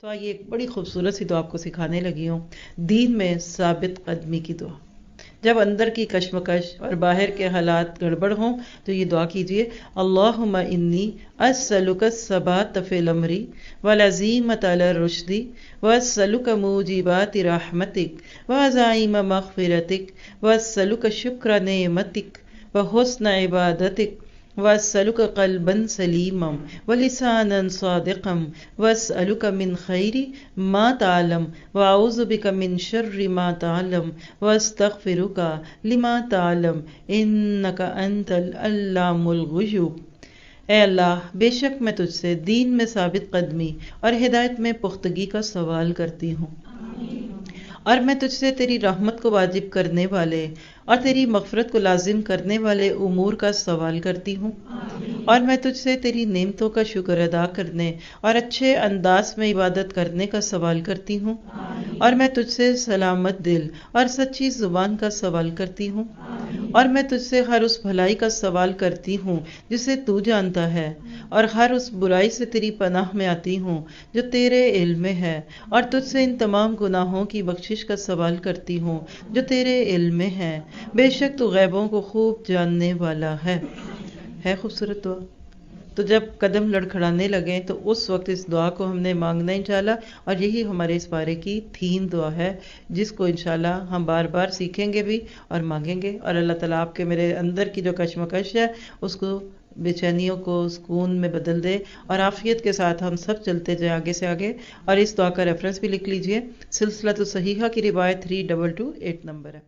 تو آئیے ایک بڑی خوبصورت سی دعا آپ کو سکھانے لگی ہوں، دین میں ثابت قدمی کی دعا۔ جب اندر کی کشمکش اور باہر کے حالات گڑبڑ ہوں تو یہ دعا کیجئے، اللہم انی اسألک الثبات فی الامر والعزیمۃ علی الرشد واسألک موجبات رحمتک وعزائم مغفرتک واسألک شکر نعمتک وحسن عبادتک واسألک قلبا سلیما ولسانا صادقا واسألک من خیر ما تعلم واعوذ بک من شر ما تعلم واستغفرک لما تعلم انک انت العلام الغیوب۔ اے اللہ، بے شک میں تجھ سے دین میں ثابت قدمی اور ہدایت میں پختگی کا سوال کرتی ہوں، اور میں تجھ سے تیری رحمت کو واجب کرنے والے اور تیری مغفرت کو لازم کرنے والے امور کا سوال کرتی ہوں، اور میں تجھ سے تیری نعمتوں کا شکر ادا کرنے اور اچھے انداز میں عبادت کرنے کا سوال کرتی ہوں، اور میں تجھ سے سلامت دل اور سچی زبان کا سوال کرتی ہوں، اور میں تجھ سے ہر اس بھلائی کا سوال کرتی ہوں جسے تو جانتا ہے، اور ہر اس برائی سے تیری پناہ میں آتی ہوں جو تیرے علم میں ہے، اور تجھ سے ان تمام گناہوں کی بخشش کا سوال کرتی ہوں جو تیرے علم میں ہے، بے شک تو غیبوں کو خوب جاننے والا ہے۔ خوبصورت دعا۔ تو جب قدم لڑکھڑانے لگیں تو اس وقت اس دعا کو ہم نے مانگنا انشاءاللہ، اور یہی ہمارے اس پارے کی تھیم دعا ہے جس کو انشاءاللہ ہم بار بار سیکھیں گے بھی اور مانگیں گے، اور اللہ تعالیٰ آپ کے میرے اندر کی جو کشمکش ہے اس کو، بے چینیوں کو سکون میں بدل دے، اور عافیت کے ساتھ ہم سب چلتے جائیں آگے سے آگے۔ اور اس دعا کا ریفرنس بھی لکھ لیجئے، سلسلۃ الصحیحہ کی روایت 3228 نمبر ہے۔